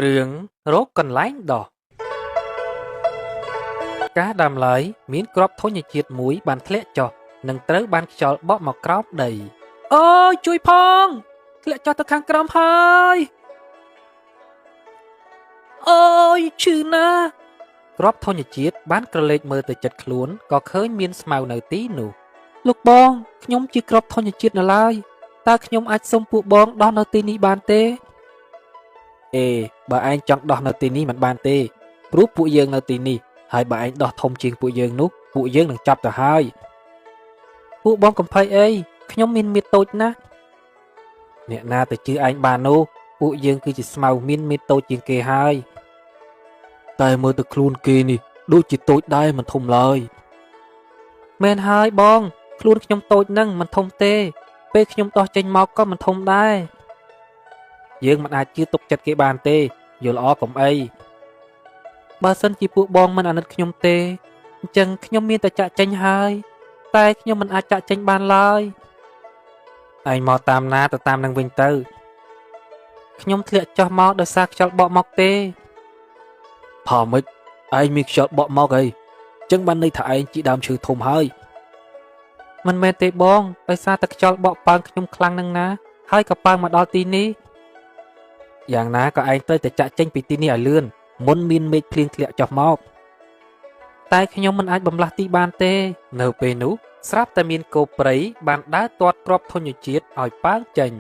រឿងរកកន្លែងដោះការដាំឡើយមានគ្រាប់ធញ្ញជាតិមួយបានធ្លាក់ចុះនិងត្រូវបានខ្យល់បក់មកក្រោមដីអូយជួយផងធ្លាក់ចុះទៅខាងក្រោមហើយអូយឈឺណាស់គ្រាប់ធញ្ញជាតិបានក្រឡេកមើលទៅជិតខ្លួនក៏ឃើញមានស្មៅនៅទីនោះលោកបងខ្ញុំជាគ្រាប់ធញ្ញជាតិនៅឡើយតើខ្ញុំអាចសុំពួកបងដោះនៅទីនេះបានទេអេបើឯងចង់ដោះនៅទីនេះមិនបានទេព្រោះពួកយើងនៅទីនេះហើយបើឯងដោះធំជាងពួកយើងនោះពួកយើងនឹងចាប់ទៅហើយពួកបងកំភៃអីខ្ញុំមានមៀតតូចណាស់អ្នកណាទៅជឿឯងបាននោះពួកយើងគឺជាស្មៅមានមៀតតូចជាងគេហើយតែមើលទៅខ្លួនគេនេះដូចជាតូចដែរមិនធំឡើយមែនហើយបងខ្លួនខ្ញុំតូចនឹងមិនធំទេពេលខ្ញុំដោះចេញមកក៏មិនធំដែរយើងមិនអាចជឿទុកចិត្តគេបានទេយល់ល្អកុំអីបើសិនជាពួកបងមិនអាណិតខ្ញុំទេអញ្ចឹងខ្ញុំមានតែចាក់ចេញហើយតែខ្ញុំមិនអាចចាក់ចេញបានឡើយឯងមកតាមណាទៅតាមនឹងវិញទៅខ្ញុំធ្លាក់ចុះមកដោយសារខ្យល់បក់មកទេផាមិចឯងមានខ្យល់បក់មកអីចឹងបានន័យថាឯងជាដើមឈើធំហើយមិនមែនទេបងដោយសារតែខ្យល់បក់ប៉ើងខ្ញុំខ្លាំងនឹងណាហើយក៏ប៉ើងមកដល់ទីនេះយ៉ាងណាក៏ឯងត្រូវតែចាក់ចេញពីទីនេះឲ្យលឿនមុនមានមេឃភ្លៀងធ្លាក់ចុះមកតែខ្ញុំមិនអាចបំលាស់ទីបានទេនៅពេលនោះស្រាប់តែមានគោព្រៃបានដើរទាត់គ្រាប់ធញ្ញជាតិឲ្យប៉ើងចេញ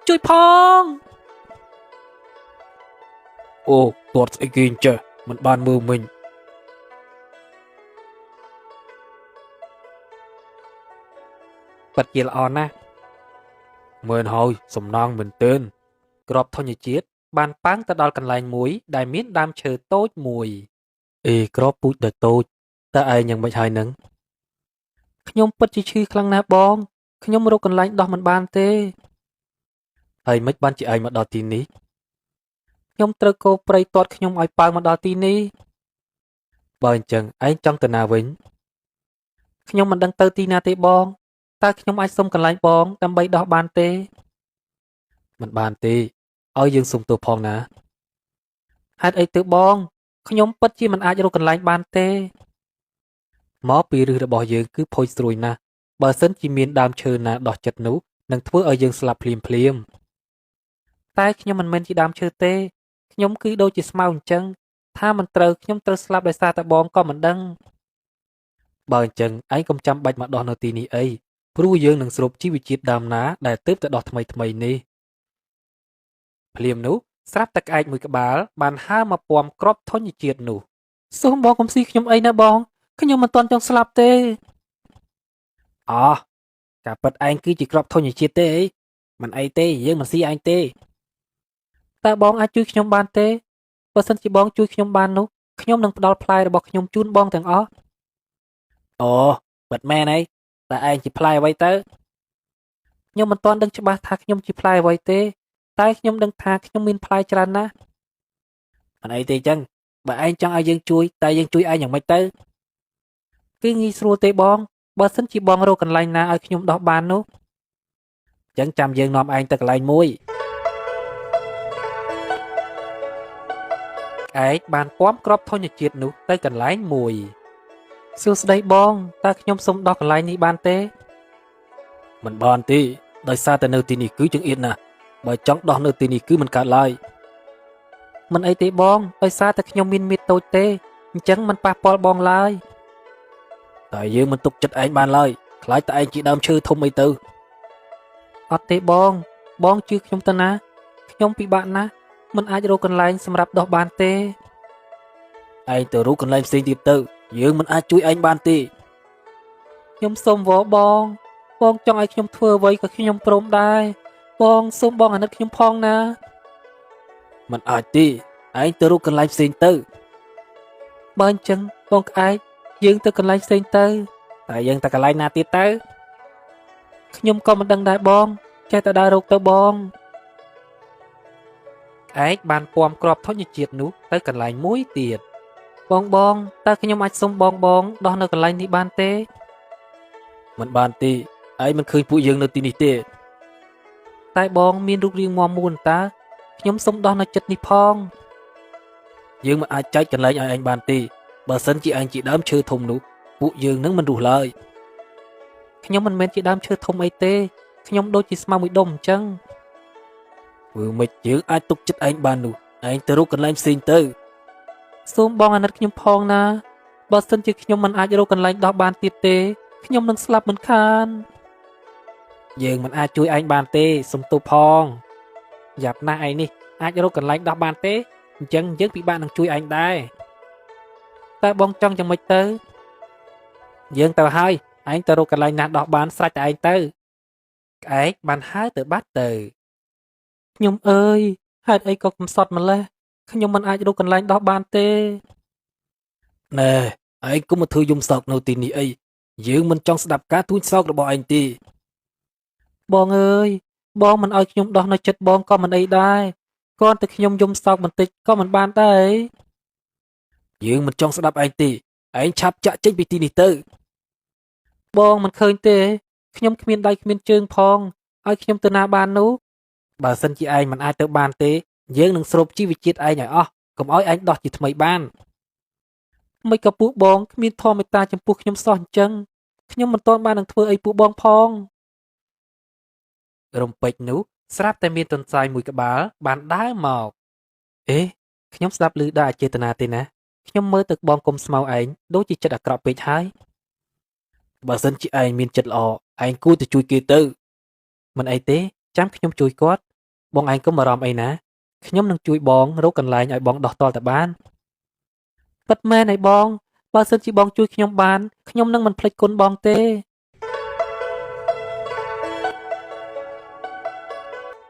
ជួយផងអូទាត់ស្អីគេអញ្ចេះមិនបានមើលមិញប៉ាត់ជាល្អណាស់មើលហើយសំណងមែនទែនគ្រាប់ធញ្ញជាតិបានប៉ាំងទៅដល់កន្លែងមួយដែលមានដើមឈើតូចមួយអេគ្រាប់ពូជដែលតូចតើឯងយ៉ាងម៉េចហើយនឹងខ្ញុំពិតជាឈឺខ្លាំងណាស់បងខ្ញុំរកកន្លែងដោះមិនបានទេហើយមិនបានជាឯងមកដល់ទីនេះខ្ញុំត្រូវគោព្រៃទាត់ខ្ញុំឲ្យប៉ាវមកដល់ទីនេះបើអញ្ចឹងឯងចង់ទៅណាវិញខ្ញុំមិនដឹងទៅទីណាទេបងតើខ្ញុំអាចសុំកន្លែងបងដើម្បីដោះបានទេមិនបានទេឲ្យយើងសុំទោសផងណាហេតុអីទៅបងខ្ញុំពិតជាមិនអាចរកកន្លែងបានទេមកពីឫសរបស់យើងគឺផុយស្រួយណាស់បើសិនជាមានដើមឈើណាដោះចិត្តនោះនឹងធ្វើឲ្យយើងស្លាប់ភ្លាមតែខ្ញុំមិនមែនជាដើមឈើទេខ្ញុំគឺដូចជាស្មៅអញ្ចឹងថាមិនត្រូវខ្ញុំត្រូវស្លាប់ដោយសារតែបងក៏មិនដឹងបើអញ្ចឹងឯងកុំចាំបាច់មកដោះនៅទីនេះអីព្រោះយើងនឹងស្រូបជីវជាតិដើមណាដែលទើបតែដោះថ្មីនេះភ្លាមនោះស្រាប់តែក្អែកមួយក្បាលបានហើរមកពំគ្រាប់ធញ្ញជាតិនោះសូមបងកុំស៊ីខ្ញុំអីណាបងខ្ញុំមិនទាន់ចង់ស្លាប់ទេការពិតឯងគឺជាគ្រាប់ធញ្ញជាតិទេអីមិនអីទេយើងមិនស៊ីឯងទេតើបងអាចជួយខ្ញុំបានទេបើសិនជាបងជួយខ្ញុំបាននោះខ្ញុំនឹងផ្ដល់ផ្លែរបស់ខ្ញុំជូនបងទាំងអស់អូពិតមែនអីតើឯងជាផ្លែអ្វីទៅខ្ញុំមិនទាន់ដឹងច្បាស់ថាខ្ញុំជាផ្លែអ្វីទេតែខ្ញុំដឹងថាខ្ញុំមានផ្លែច្រើនណាស់មិនអីទេចឹងបើឯងចង់ឲ្យយើងជួយតែយើងជួយឯងយ៉ាងម៉េចទៅគឺងាយស្រួលទេបងបើសិនជាបងរកកន្លែងណាឲ្យខ្ញុំដោះបាននោះចឹងចាំយើងនាំឯងទៅកន្លែងមួយឯងបានពំគ្រាប់ធញ្ញជាតិនោះទៅកន្លែងមួយសួស្ដីបងតើខ្ញុំសុំដោះកន្លែងនេះបានទេមិនបានទេដោយសារតែនៅទីនេះគឺចង្អៀតណាស់បើចង់ដោះនៅទីនេះគឺមិនកើតឡើយមិនអីទេបងដោយសារតែខ្ញុំមានមៀតតូចទេអញ្ចឹងមិនប៉ះពាល់បងឡើយតែយើងមិនទុកចិត្តឯងបានឡើយខ្លាចតែឯងជាដើមឈើធំអីទៅអត់ទេបងជឿខ្ញុំទៅណាខ្ញុំពិបាកណាស់មិនអាចរកកន្លែងសម្រាប់ដោះបានទេឯងទៅរកកន្លែងផ្សេងទៀតទៅយើងមិនអាចជួយឯងបានទេខ្ញុំសូមវល់បងចង់ឲ្យខ្ញុំធ្វើអ្វីក៏ខ្ញុំព្រមដែរបងសូមបងអាណិតខ្ញុំផងណាមិនអាចទេឯងទៅរកកន្លែងផ្សេងទៅបើអញ្ចឹងបងក្អែកយើងទៅកន្លែងផ្សេងទៅតែយើងទៅកន្លែងណាទៀតទៅខ្ញុំក៏មិនដឹងដែរបងចេះតែដើររកទៅបងក្អែកបានពំគ្រាប់ធញ្ញជាតិនោះទៅកន្លែងមួយទៀតបងតើខ្ញុំអាចសុំបងដោះនៅកន្លែងនេះបានទេមិនបានទេឯងមិនឃើញពួកយើងនៅទីនេះទេតែបងមានរូបរាងមាំមួនតើ ខ្ញុំសូមដោះនៅចិត្តនេះផងយើងមិនអាចចែកកន្លែងឲ្យឯងបានទេបើសិនជាឯងជាដើមឈើធំនោះពួកយើងនឹងមិនរស់ឡើយខ្ញុំមិនមែនជាដើមឈើធំអីទេខ្ញុំដូចជាស្មៅមួយដុំអញ្ចឹងធ្វើម៉េចយើងអាចទុកចិត្តឯងបាននោះឯងទៅរកកន្លែងផ្សេងទៅសូមបងអាណិតខ្ញុំផងណាបើសិនជាខ្ញុំមិនអាចរកកន្លែងដោះបានទៀតទេខ្ញុំនឹងស្លាប់មិនខានយើងមិនអាចជួយឯងបានទេសុំទោសផងយ៉ាប់ណាស់ឯងនេះអាចរកកន្លែងដោះបានទេអញ្ចឹងយើងពិបាកនឹងជួយឯងដែរតែបងចង់យ៉ាងម៉េចទៅយើងទៅហើយឯងទៅរកកន្លែងណាដោះបានស្រេចតែឯងទៅក្អែកបានហើរទៅបាត់ទៅខ្ញុំអើយហេតុអីក៏កំសត់ម្លេះខ្ញុំមិនអាចរកកន្លែងដោះបានទេណែឯងកុំមកធ្វើយំសោកនៅទីនេះអីយើងមិនចង់ស្ដាប់ការទូចសោករបស់ឯងទេបងអើយបងមិនឲ្យខ្ញុំដោះនៅចិត្តបងក៏មិនអីដែរគ្រាន់តែខ្ញុំយំសោកបន្តិចក៏មិនបានដែរយើងមិនចង់ស្ដាប់ឯងទេឯងឆាប់ចាក់ចេញពីទីនេះទៅបងមិនឃើញទេខ្ញុំគ្មានដៃគ្មានជើងផងឲ្យខ្ញុំទៅណាបាននោះបើសិនជាឯងមិនអាចទៅបានទេយើងនឹងស្រូបជីវជាតិឯងឲ្យអស់កុំឲ្យឯងដោះជាថ្មីបានមិនក៏ពួកបងគ្មានធម៌មេត្តាចំពោះខ្ញុំសោះអញ្ចឹងខ្ញុំមិនទាន់បាននឹងធ្វើអីពួកបងផងរំពេចនោះស្រាប់តែមានទន្សាយមួយក្បាលបានដើរមកអេខ្ញុំស្ដាប់ឮដោយអចេតនាទេណាខ្ញុំមើលទៅបងគុំស្មៅឯងដូចជាចិត្តអាក្រក់ពេកហើយបើសិនជាឯងមានចិត្តល្អឯងគួរទៅជួយគេទៅមិនអីទេចាំខ្ញុំជួយគាត់បងឯងកុំបារម្ភអីណាខ្ញុំនឹងជួយបងរកកន្លែងឲ្យបងដោះតល់តែបានពិតមែនហើយបងបើសិនជាបងជួយខ្ញុំបានខ្ញុំនឹងមិនភ្លេចគុណបងទេ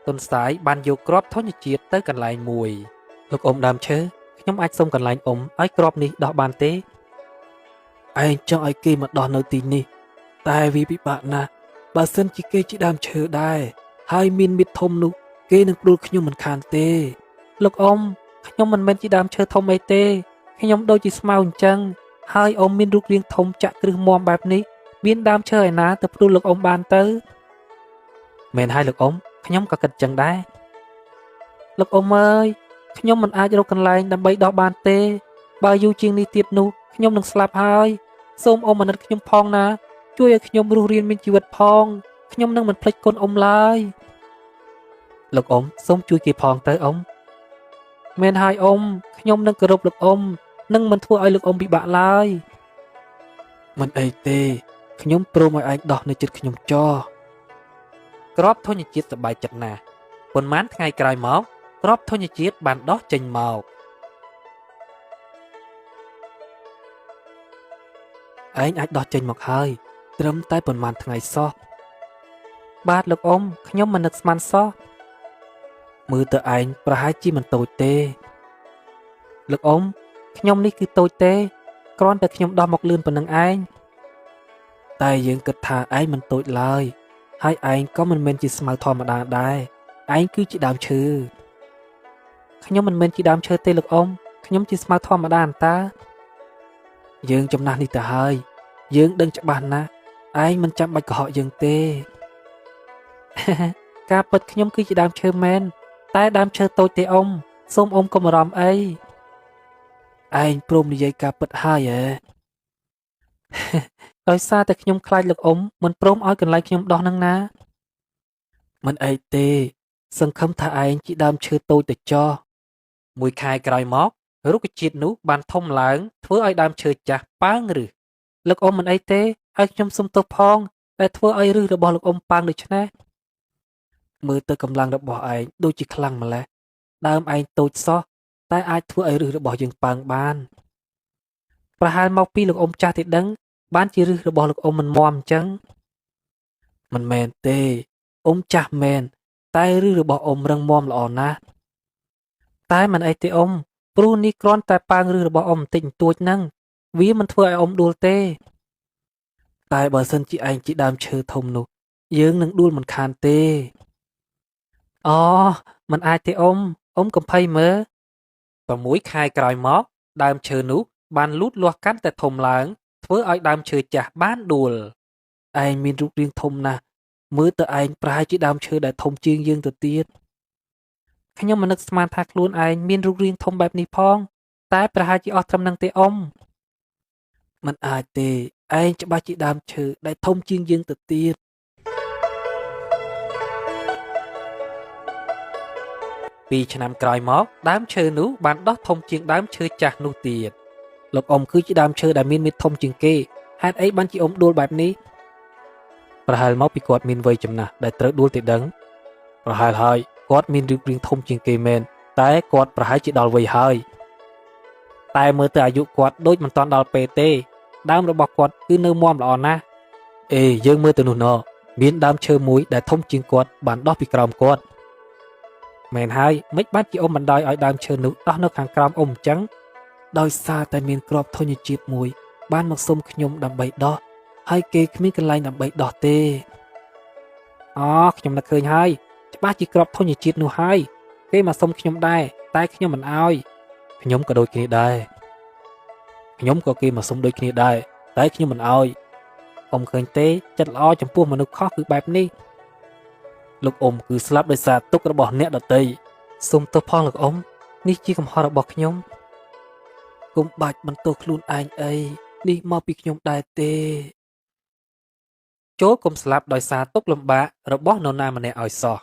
ទុនសាយបានយកគ្រាប់ធញ្ញជាតិទៅកន្លែងមួយលោកអ៊ំដើមឈើខ្ញុំអាចសុំកន្លែងអ៊ំឲ្យគ្រាប់នេះដោះបានទេឯងចង់ឲ្យគេមកដោះនៅទីនេះតែវាពិបាកណាស់បើសិនជាគេជាដើមឈើដែរហើយមានមិត្តធំនោះគេនឹងព្រួលខ្ញុំមិនខានទេលោកអ៊ំខ្ញុំមិនមែនជាដើមឈើធំអីទេខ្ញុំដូចជាស្មៅអញ្ចឹងហើយអ៊ំមានរូបរាងធំចាក់គ្រឹះមាំបែបនេះមានដើមឈើឯណាទៅព្រួលលោកអ៊ំបានទៅមែនហើយលោកអ៊ំខ្ញុំក៏គិតចឹងដែរលោកអ៊ំអើយខ្ញុំមិនអាចរកកន្លែងដើម្បីដោះបានទេបើយូរជាងនេះទៀតនោះខ្ញុំនឹងស្លាប់ហើយសូមអ៊ំអាណិតខ្ញុំផងណាជួយឲ្យខ្ញុំរស់រានមានជីវិតផងខ្ញុំនឹងមិនភ្លេចគុណអ៊ំឡើយលោកអ៊ំសូមជួយគេផងទៅអ៊ំមែនហើយអ៊ំខ្ញុំនឹងគោរពលោកអ៊ំនឹងមិនធ្វើឲ្យលោកអ៊ំពិបាកឡើយមិនអីទេខ្ញុំព្រមឲ្យឯងដោះនៅចិត្តខ្ញុំចោះក្របធញ្ញជាតិសប្បាយចិត្តណាស់ប៉ុន្មានថ្ងៃក្រោយមកក្របធញ្ញជាតិបានដោះចេញមកឯងអាចដោះចេញមកហើយត្រឹមតែប៉ុន្មានថ្ងៃសោះបាទលោកអ៊ំខ្ញុំមិននឹកស្មានសោះមើលទៅឯងប្រហែលជាមិនតូចទេលោកអ៊ំខ្ញុំនេះគឺតូចទេគ្រាន់តែខ្ញុំដោះមកលឿនប៉ុណ្្នឹងឯងតែយើងគិតថាឯងមិនតូចឡើយហើយឯងក៏មិនមែនជាស្មៅធម្មតាដែរឯងគឺជាដើមឈើខ្ញុំមិនមែនជាដើមឈើទេលោកអ៊ំខ្ញុំជាស្មៅធម្មតាអន្តាយើងចំណាស់នេះទៅហើយយើងដឹងច្បាស់ណាស់ឯងមិនចាំបាច់កុហកយើងទេការពិតខ្ញុំគឺជាដើមឈើមែនតែដើមឈើតូចទេអ៊ំសូមអ៊ំកុំបារម្ភអីឯងព្រមនិយាយការពិតហើយហ៎ដោយសារតែខ្ញុំខ្លាចលោកអ៊ំមិនព្រមឲ្យកន្លែងខ្ញុំដោះនឹងណាមិនអីទេសង្ឃឹមថាឯងជាដើមឈើតូចទៅចោះមួយខែក្រោយមករុក្ខជាតិនោះបានធំឡើងធ្វើឲ្យដើមឈើចាស់ប៉ើងឬសលោកអ៊ំមិនអីទេឲ្យខ្ញុំសុំទោសផងដែលធ្វើឲ្យឫសរបស់លោកអ៊ំប៉ើងដូច្នេះមើលទៅកម្លាំងរបស់ឯងដូចជាខ្លាំងម្ល៉េះដើមឯងតូចសោះតែអាចធ្វើឲ្យឫសរបស់យើងប៉ើងបានប្រហែលមកពីលោកអ៊ំចាស់ទេដឹងបានជាឫសរបស់លោកអ៊ំមិនមាំអញ្ចឹងមិនមែនទេអ៊ំចាស់មែនតែឫសរបស់អ៊ំរឹងមាំល្អណាស់តែមិនអីទេអ៊ំព្រោះនេះគ្រាន់តែប៉ើងឫសរបស់អ៊ំបន្តិចបន្តួចហ្នឹងវាមិនធ្វើឲ្យអ៊ំដួលទេតែបើសិនជាឯងជាដើមឈើធំនោះយើងនឹងដួលមិនខានទេអូមិនអាចទេអ៊ំកំភៃមើល6 ខែក្រោយមកដើមឈើនោះបានលូតលាស់កាន់តែធំឡើងធ្វើឲ្យដើមឈើចាស់បានដួលឯងមានរូបរាងធំណាស់មើលទៅឯងប្រហែលជាដើមឈើដែលធំជាងយើងទៅទៀត ខ្ញុំមិននឹកស្មានថាខ្លួនឯងមានរូបរាងធំបែបនេះផងតែប្រហែលជាអស់ត្រឹមនឹងទេអ៊ំមិនអាចទេឯងច្បាស់ជាដើមឈើដែលធំជាងយើងទៅទៀត2 ឆ្នាំក្រោយមកដើមឈើនោះបានដុះធំជាងដើមឈើចាស់នោះទៀតលោកអ៊ំគឺជាដើមឈើដែលមានមេធំជាងគេហេតុអីបានជាអ៊ំដួលបែបនេះប្រហែលមកពីគាត់មានវ័យចំណាស់ដែលត្រូវដួលទេដឹងប្រហែលហើយគាត់មានរូបរាងធំជាងគេមែនតែគាត់ប្រហែលជាដល់វ័យហើយតែមើលទៅអាយុគាត់ដូចមិនទាន់ដល់ពេលទេដើមរបស់គាត់គឺនៅមាំល្អណាស់អេយើងមើលទៅនោះណមានដើមឈើមួយដែលធំជាងគាត់បានដោះពីក្រោមគាត់មែនហើយមិនបាច់ជាអ៊ំបណ្ដោយឲ្យដើមឈើនោះដោះនៅខាងក្រោមអ៊ំអញ្ចឹងដោយសារតែមានគ្រាប់ធញ្ញជាតិមួយបានមកសុំខ្ញុំដើម្បីដោះហើយគេគ្មានកន្លែងដើម្បីដោះទេអូខ្ញុំនឹកឃើញហើយច្បាស់ជាគ្រាប់ធញ្ញជាតិនោះហើយគេមកសុំខ្ញុំដែរតែខ្ញុំមិនអោយខ្ញុំក៏ដូចគ្នាដែរខ្ញុំក៏គេមកសុំដូចគ្នាដែរតែខ្ញុំមិនអោយអ៊ំឃើញទេចិត្តល្អចំពោះមនុស្សខុសគឺបែបនេះលោកអ៊ំគឺស្លាប់ដោយសារទុក្ខរបស់អ្នកដទៃសូមទោសផងលោកអ៊ំនេះជាកំហុសរបស់ខ្ញុំគុំបាច់បន្ទោសខ្លួនឯងអីនេះមកពីខ្ញុំដែរទេចូលគុំស្លាប់ដោយសារទុក្ខលំបាករបស់នរណាម្នាក់ឲ្យសោះ